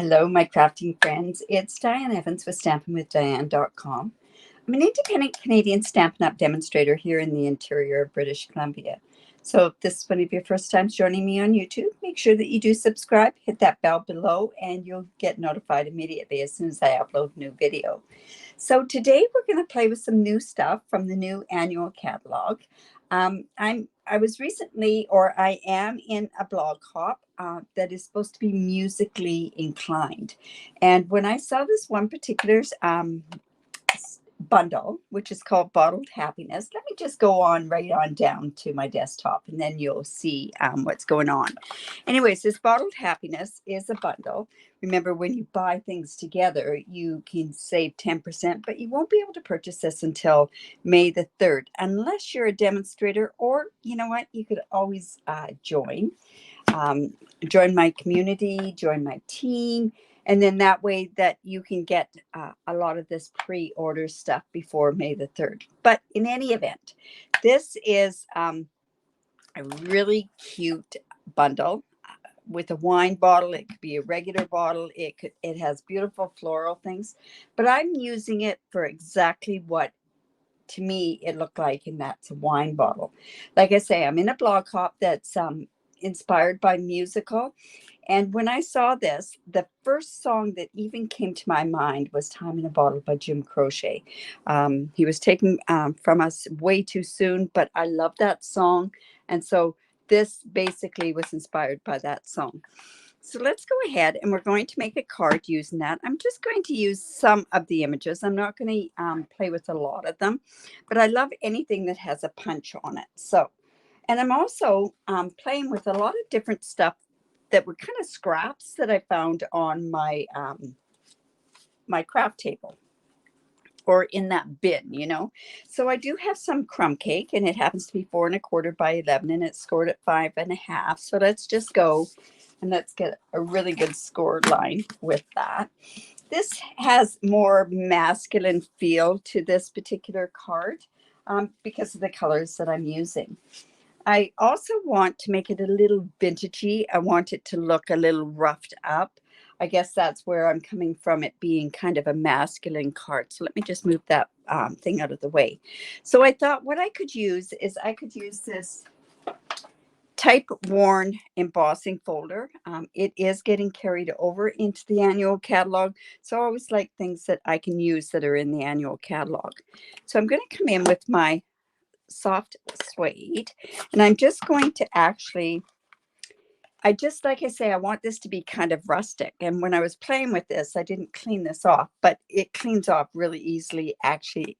Hello, my crafting friends. It's Diane Evans with stampinwithdiane.com. I'm an independent Canadian Stampin' Up demonstrator here in the interior of British Columbia. So if this is one of your first times joining me on YouTube, make sure that you do subscribe, hit that bell below, and you'll get notified immediately as soon as I upload a new video. So today we're going to play with some new stuff from the new annual catalog. I was recently, or I am in a blog hop that is supposed to be musically inclined. And when I saw this one particular bundle, which is called Bottled Happiness, let me just go on right on down to my desktop and then you'll see what's going on. Anyways, this Bottled Happiness is a bundle. Remember, when you buy things together, you can save 10%, but you won't be able to purchase this until May the 3rd, unless you're a demonstrator, or you know what, you could always join my community, join my team, and then that way that you can get a lot of this pre-order stuff before May the 3rd. But in any event, this is a really cute bundle with a wine bottle. It could be a regular bottle. It has beautiful floral things, but I'm using it for exactly what to me it looked like, and that's a wine bottle. Like I say, I'm in a blog hop that's inspired by musical. And when I saw this, the first song that even came to my mind was Time in a Bottle by Jim Croce. He was taken from us way too soon, but I love that song. And so this basically was inspired by that song. So let's go ahead and we're going to make a card using that. I'm just going to use some of the images. I'm not going to play with a lot of them, but I love anything that has a punch on it. So, and I'm also playing with a lot of different stuff that were kind of scraps that I found on my my craft table or in that bin, you know. So I do have some crumb cake, and it happens to be 4 1/4 by 11, and it's scored at 5 1/2. So let's just go and let's get a really good score line with that. This has more masculine feel to this particular card because of the colors that I'm using. I also want to make it a little vintagey. I want it to look a little roughed up. I guess that's where I'm coming from, it being kind of a masculine card. So let me just move that thing out of the way. So I thought what I could use is I could use this type worn embossing folder. It is getting carried over into the annual catalog. So I always like things that I can use that are in the annual catalog. So I'm going to come in with my soft suede, and I'm just going to actually, like I say, I want this to be kind of rustic. And when I was playing with this, I didn't clean this off, but it cleans off really easily. Actually,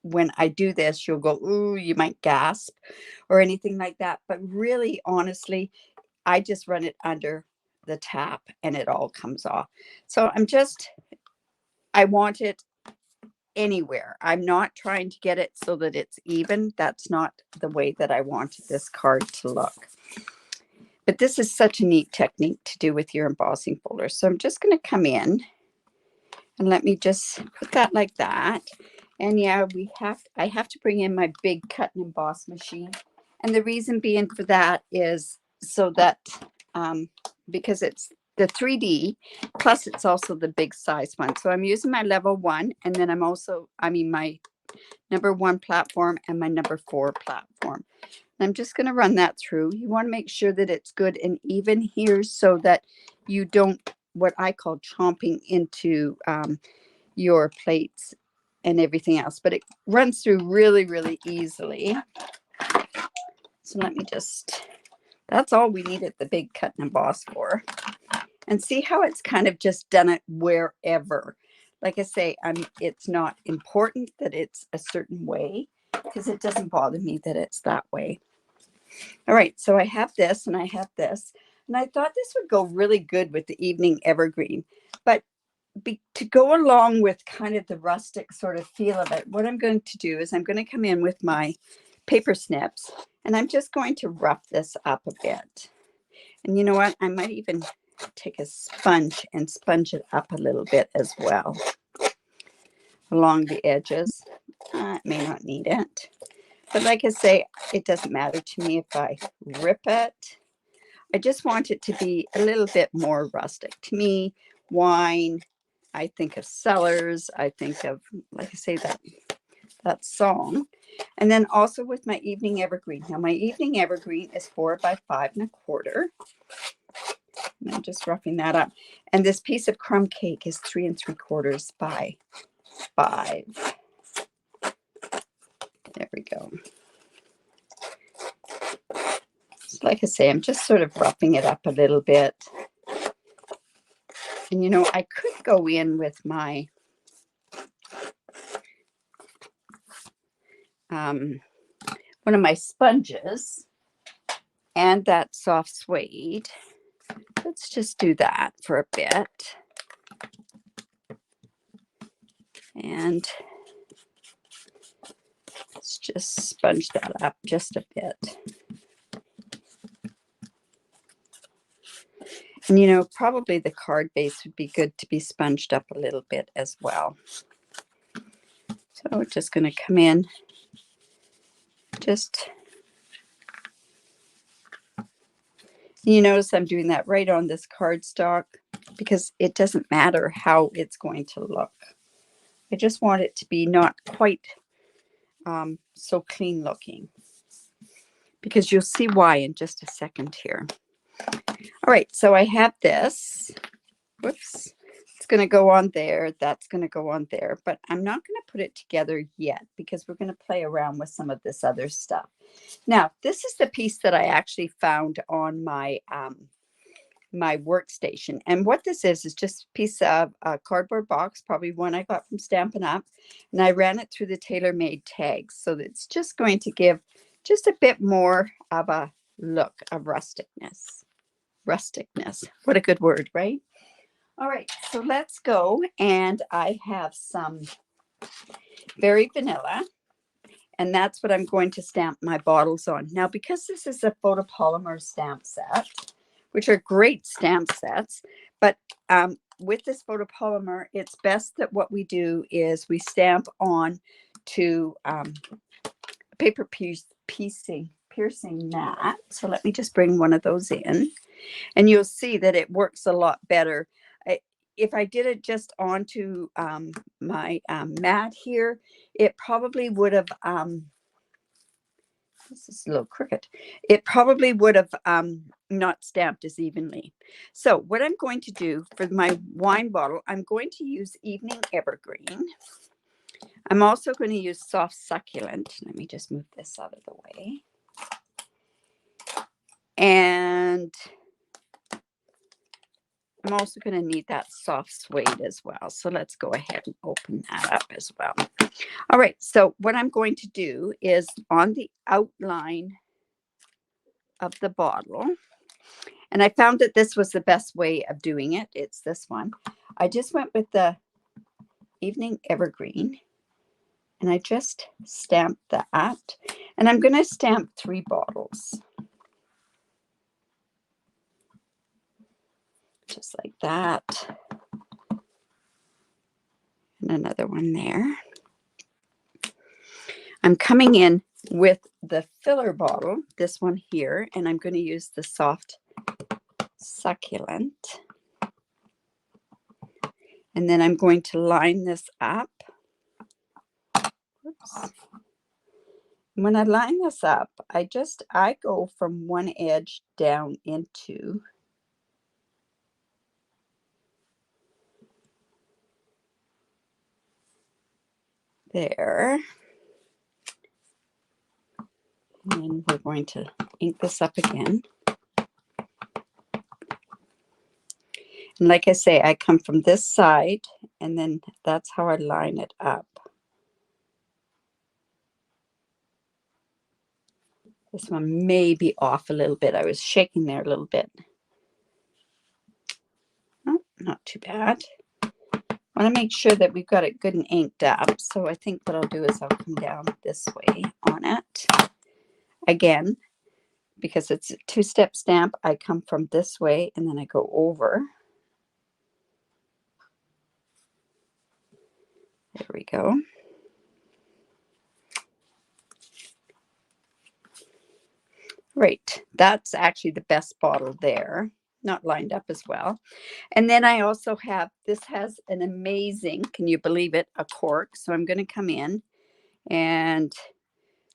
when I do this, you'll go, ooh, you might gasp or anything like that. But really, honestly, I just run it under the tap and it all comes off. So I want it anywhere. I'm not trying to get it so that it's even. That's not the way that I wanted this card to look. But this is such a neat technique to do with your embossing folder. So I'm just going to come in and let me just put that like that. And yeah, I have to bring in my big cut and emboss machine. And the reason being for that is so that because it's the 3D, plus it's also the big size one. So I'm using my level 1, and then my number 1 platform and my number 4 platform. And I'm just going to run that through. You want to make sure that it's good and even here so that you don't, what I call chomping into your plates and everything else. But it runs through really, really easily. So let me that's all we needed the big cut and emboss for. And see how it's kind of just done it wherever. Like I say, it's not important that it's a certain way because it doesn't bother me that it's that way. All right, so I have this and I have this. And I thought this would go really good with the evening evergreen. But to go along with kind of the rustic sort of feel of it, what I'm going to do is I'm going to come in with my paper snips, and I'm just going to rough this up a bit. And you know what? I might even take a sponge and sponge it up a little bit as well along the edges. I may not need it, but like I say, it doesn't matter to me if I rip it. I just want it to be a little bit more rustic. To me, wine, I think of cellars, I think of, like I say, that song. And then also with my evening evergreen. Now my evening evergreen is 4 by 5.25. And I'm just roughing that up. And this piece of crumb cake is 3 3/4 by 5. There we go. So like I say, I'm just sort of roughing it up a little bit. And you know, I could go in with my one of my sponges and that soft suede. Let's just do that for a bit. And let's just sponge that up just a bit. And you know, probably the card base would be good to be sponged up a little bit as well. So we're just going to come in, just, you notice I'm doing that right on this cardstock because it doesn't matter how it's going to look. I just want it to be not quite so clean looking, because you'll see why in just a second here. All right, so I have this. Whoops. It's going to go on there. That's going to go on there. But I'm not going to put it together yet because we're going to play around with some of this other stuff. Now, this is the piece that I actually found on my my workstation. And what this is just a piece of a cardboard box, probably one I got from Stampin' Up. And I ran it through the tailor-made tags. So it's just going to give just a bit more of a look of rusticness. Rusticness. What a good word, right? All right, so let's go. And I have some Very Vanilla. And that's what I'm going to stamp my bottles on. Now, because this is a photopolymer stamp set, which are great stamp sets, but with this photopolymer, it's best that what we do is we stamp on to paper piercing mat. So let me just bring one of those in, and you'll see that it works a lot better. If I did it just onto my mat here, it probably would have, this is a little crooked, it probably would have not stamped as evenly. So what I'm going to do for my wine bottle, I'm going to use Evening Evergreen. I'm also going to use Soft Succulent. Let me just move this out of the way. And I'm also going to need that soft suede as well. So let's go ahead and open that up as well. All right. So what I'm going to do is on the outline of the bottle, and I found that this was the best way of doing it. It's this one. I just went with the Evening Evergreen, and I just stamped that. And I'm going to stamp 3 bottles. Just like that. And another one there. I'm coming in with the filler bottle, this one here, and I'm going to use the Soft Succulent. And then I'm going to line this up. Oops. When I line this up, I go from one edge down into there. And then we're going to ink this up again. And like I say, I come from this side, and then that's how I line it up. This one may be off a little bit. I was shaking there a little bit. Oh, not too bad. I want to make sure that we've got it good and inked up. So I think what I'll do is I'll come down this way on it. Again, because it's a 2-step stamp, I come from this way and then I go over. There we go. Right, that's actually the best bottle there. not lined up as well. And then I also have, this has an amazing, can you believe it, a cork. So I'm going to come in, and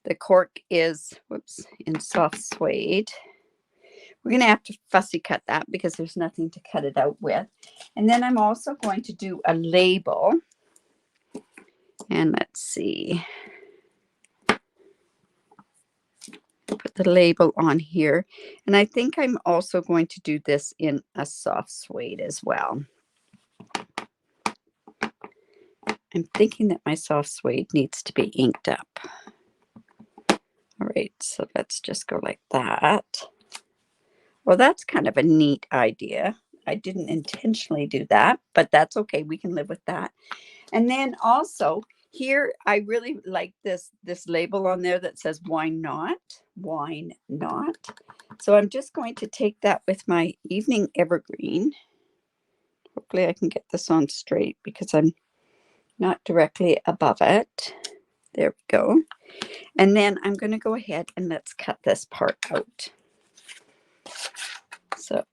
the cork is, whoops, in soft suede. We're going to have to fussy cut that because there's nothing to cut it out with. And then I'm also going to do a label. And let's see. Put the label on here. And I think I'm also going to do this in a soft suede as well. I'm thinking that my soft suede needs to be inked up. All right, so let's just go like that. Well, that's kind of a neat idea. I didn't intentionally do that, but that's okay. We can live with that. And then also here, I really like this label on there that says why not? Why not? So I'm just going to take that with my evening evergreen. Hopefully I can get this on straight because I'm not directly above it. There we go. And then I'm going to go ahead and let's cut this part out. So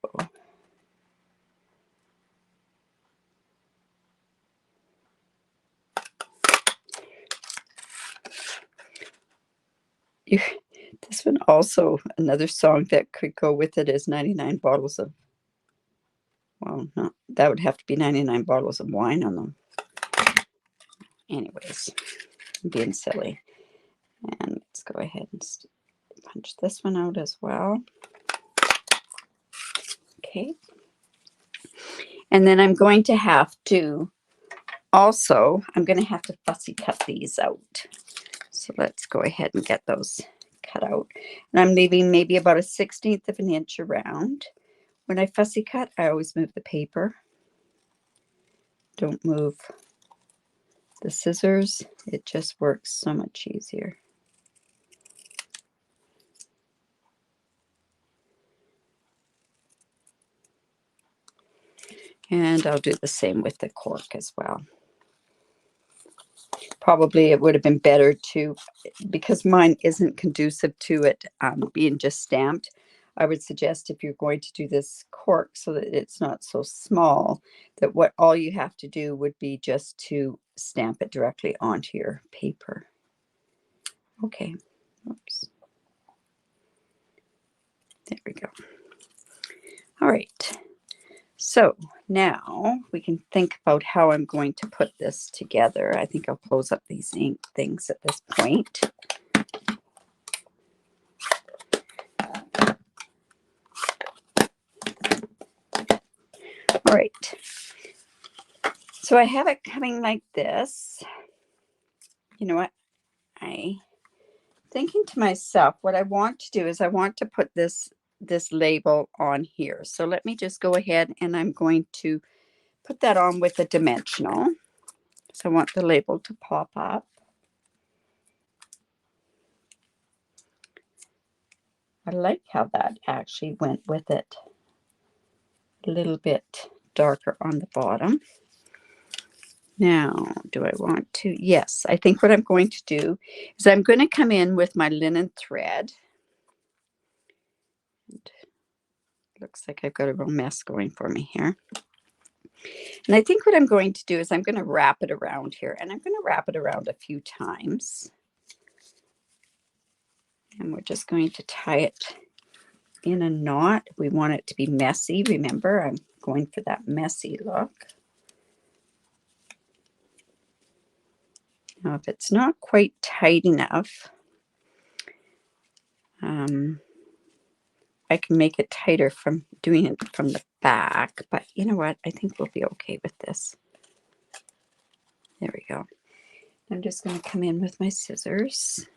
this one also, another song that could go with it is 99 bottles of, well, no, that would have to be 99 bottles of wine on them. Anyways, I'm being silly. And let's go ahead and punch this one out as well. Okay. And then I'm going to have to also, I'm going to have to fussy cut these out. So let's go ahead and get those cut out. And I'm leaving maybe about a 1/16 of an inch around. When I fussy cut, I always move the paper. Don't move the scissors. It just works so much easier. And I'll do the same with the cork as well. Probably it would have been better to, because mine isn't conducive to it being just stamped, I would suggest if you're going to do this cork so that it's not so small, that what all you have to do would be just to stamp it directly onto your paper. Okay. Oops. There we go. All right. So now we can think about how I'm going to put this together. I think I'll close up these ink things at this point. All right. So I have it coming like this. You know what? I thinking to myself, what I want to do is I want to put this label on here. So let me just go ahead and I'm going to put that on with a dimensional. So I want the label to pop up. I like how that actually went with it. A little bit darker on the bottom. Now, do I want to? Yes, I think what I'm going to do is I'm going to come in with my linen thread. And looks like I've got a real mess going for me here. And I think what I'm going to do is I'm going to wrap it around here, and I'm going to wrap it around a few times. And we're just going to tie it in a knot. We want it to be messy. Remember, I'm going for that messy look. Now, if it's not quite tight enough, I can make it tighter from doing it from the back, but you know what? I think we'll be okay with this. There we go. I'm just going to come in with my scissors.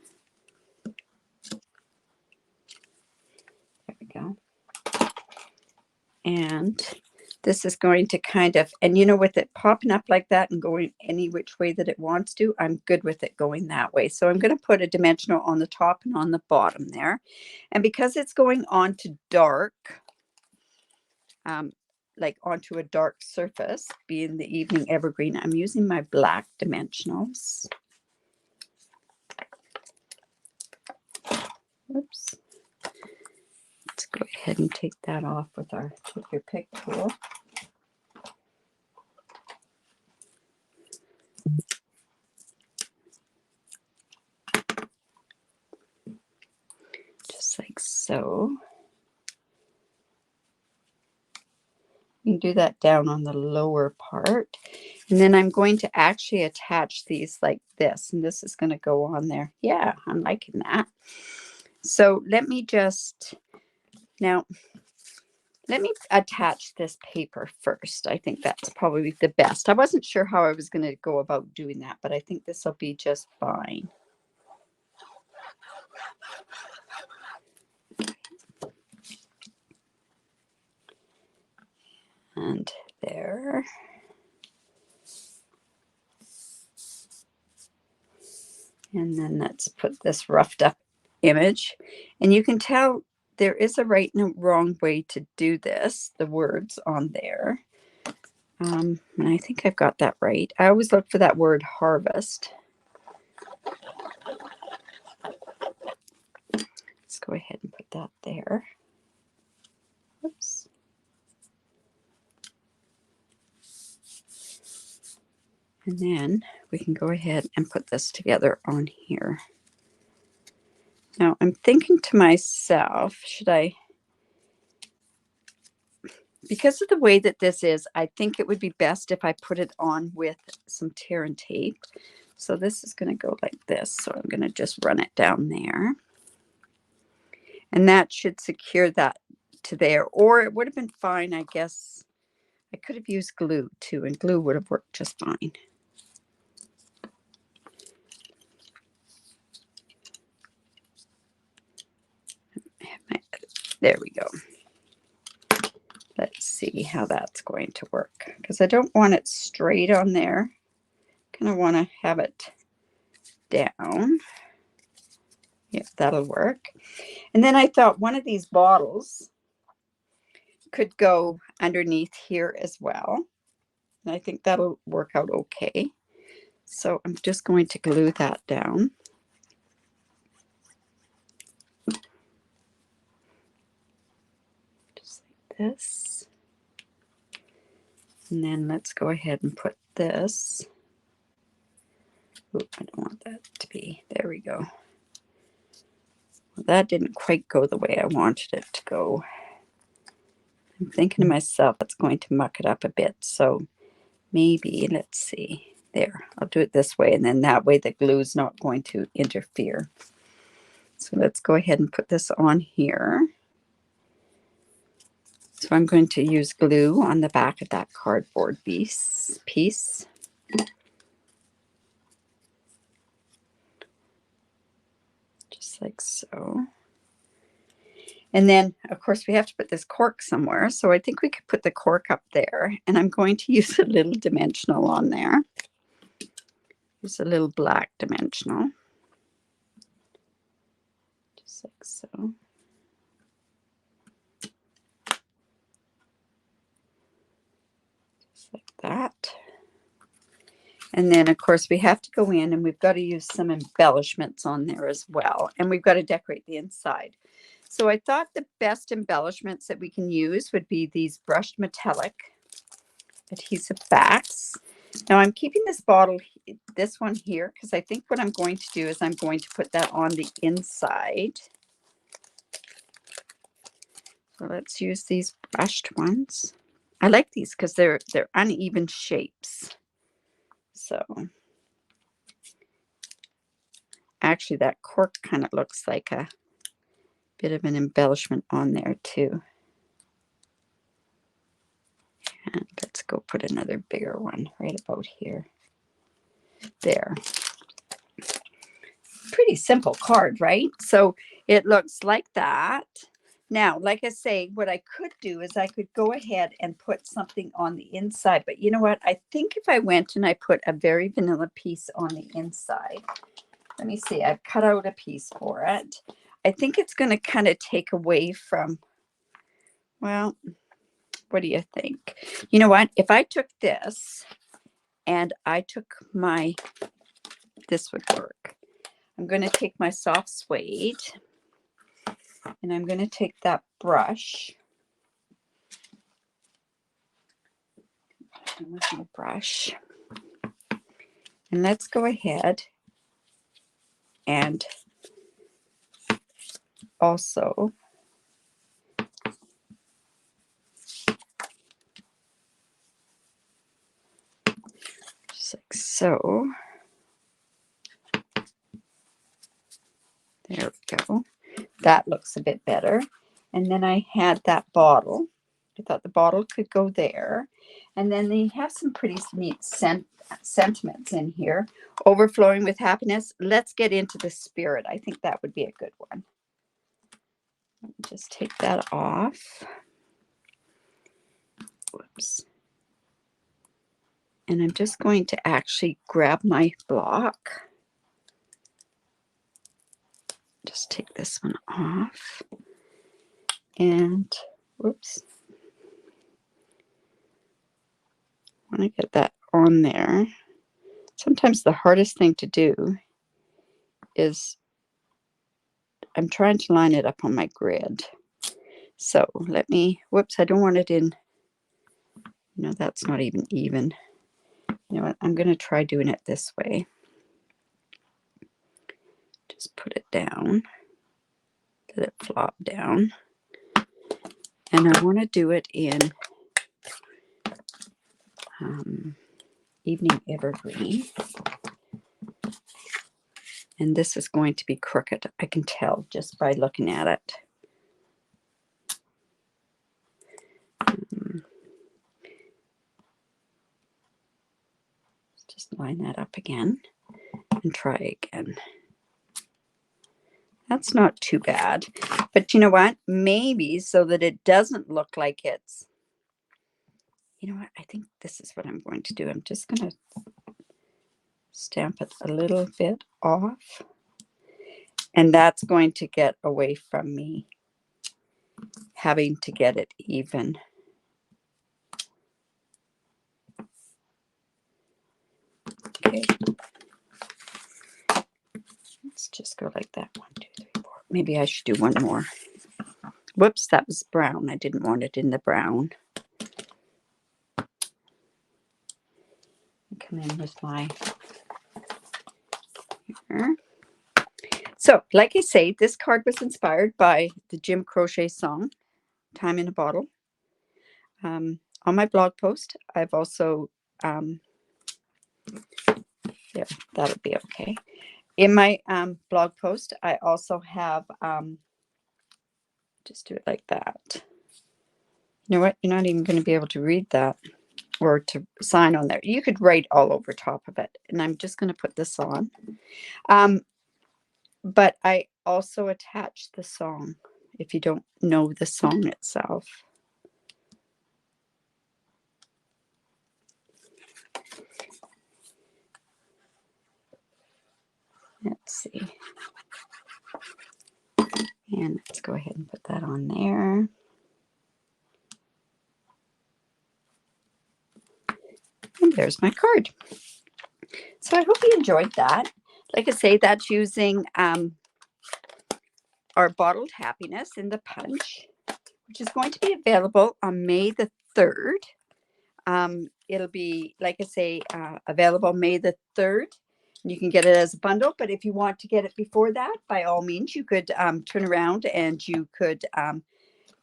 There we go. And this is going to kind of, and you know, with it popping up like that and going any which way that it wants to, I'm good with it going that way. So I'm going to put a dimensional on the top and on the bottom there. And because it's going on to dark, like onto a dark surface, being the evening evergreen, I'm using my black dimensionals. Oops. Let's go ahead and take that off with your pick tool. Just like so. You can do that down on the lower part. And then I'm going to actually attach these like this. And this is going to go on there. Yeah, I'm liking that. So let me attach this paper first. I think that's probably the best. I wasn't sure how I was going to go about doing that, but I think this will be just fine. And there. And then let's put this roughed up image. And you can tell there is a right and a wrong way to do this, the words on there. And I think I've got that right. I always look for that word harvest. Let's go ahead and put that there. Oops. And then we can go ahead and put this together on here. Now I'm thinking to myself, should I, because of the way that this is, I think it would be best if I put it on with some tear and tape. So this is going to go like this. So I'm going to just run it down there. And that should secure that to there. Or it would have been fine, I guess. I could have used glue too, and glue would have worked just fine. There we go. Let's see how that's going to work, because I don't want it straight on there. Kind of want to have it down. Yeah, that'll work. And then I thought one of these bottles could go underneath here as well. And I think that'll work out okay. So I'm just going to glue that down. Just like this. And then let's go ahead and put this. Oop, I don't want that to be, there we go. Well, that didn't quite go the way I wanted it to go. I'm thinking to myself, it's going to muck it up a bit. So maybe, let's see, there, I'll do it this way. And then that way the glue is not going to interfere. So let's go ahead and put this on here. So I'm going to use glue on the back of that cardboard piece. Just like so. And then, of course, we have to put this cork somewhere. So I think we could put the cork up there. And I'm going to use a little dimensional on there. Use a little black dimensional. Just like so. Just like that. And then, of course, we have to go in and we've got to use some embellishments on there as well. And we've got to decorate the inside. So I thought the best embellishments that we can use would be these brushed metallic adhesive backs. Now I'm keeping this bottle, this one here, because I think what I'm going to do is I'm going to put that on the inside. So let's use these brushed ones. I like these because they're uneven shapes. So actually that cork kind of looks like a bit of an embellishment on there too. And let's go put another bigger one right about here. There. Pretty simple card, right? So it looks like that. Now, like I say, what I could do is I could go ahead and put something on the inside. But you know what? I think if I went and I put a very vanilla piece on the inside, let me see, I've cut out a piece for it. I think it's going to kind of take away from, well, what do you think? You know what? If I took this and I took my, this would work. I'm going to take my soft suede And I'm going to take that brush. With my brush. And let's go ahead and also just like so. There we go. That looks a bit better. And then I had that bottle. I thought the bottle could go there. And then they have some pretty neat sentiments in here. Overflowing with happiness. Let's get into the spirit. I think that would be a good one. Just take that off. Whoops. And I'm just going to actually grab my block. Just take this one off. And whoops. I want to get that on there. Sometimes the hardest thing to do is I'm trying to line it up on my grid. So let me, whoops, I don't want it in, no, that's not even. You know what, I'm going to try doing it this way. Just put it down, let it flop down. And I want to do it in Evening Evergreen. And this is going to be crooked. I can tell just by looking at it. Just line that up again and try again. That's not too bad. But you know what? Maybe so that it doesn't look like it's, you know what? I think this is what I'm going to do. I'm just going to stamp it a little bit off. And that's going to get away from me having to get it even. Okay. Let's just go like that. 1, 2, 3, 4. Maybe I should do one more. Whoops, that was brown. I didn't want it in the brown. Come in with my here. So, like I say, this card was inspired by the Jim Croce song, Time in a Bottle. On my blog post, I've also, there, that'll be okay. In my blog post, I also have, just do it like that. You know what? You're not even going to be able to read that or to sign on there. You could write all over top of it. And I'm just going to put this on. But I also attach the song if you don't know the song itself. Let's see. And let's go ahead and put that on there. And there's my card. So I hope you enjoyed that. Like I say, that's using our Bottled Happiness in the punch, which is going to be available on May the 3rd. It'll be, like I say, available May the 3rd. You can get it as a bundle, but if you want to get it before that, by all means, you could turn around and you could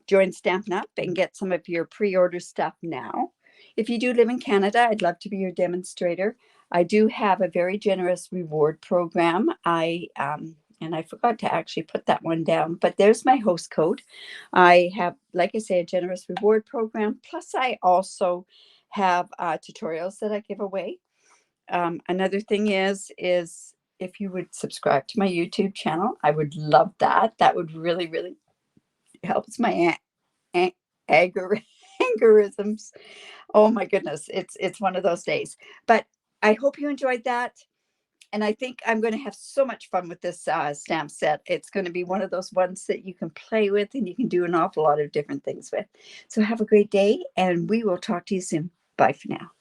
join Stampin' Up and get some of your pre-order stuff now. If you do live in Canada, I'd love to be your demonstrator. I do have a very generous reward program. And I forgot to actually put that one down, but there's my host code. I have, like I say, a generous reward program. Plus, I also have tutorials that I give away. Another thing is if you would subscribe to my YouTube channel, I would love that. That would really, really help my algorithms. Oh my goodness, it's one of those days. But I hope you enjoyed that. And I think I'm going to have so much fun with this stamp set. It's going to be one of those ones that you can play with and you can do an awful lot of different things with. So have a great day, and we will talk to you soon. Bye for now.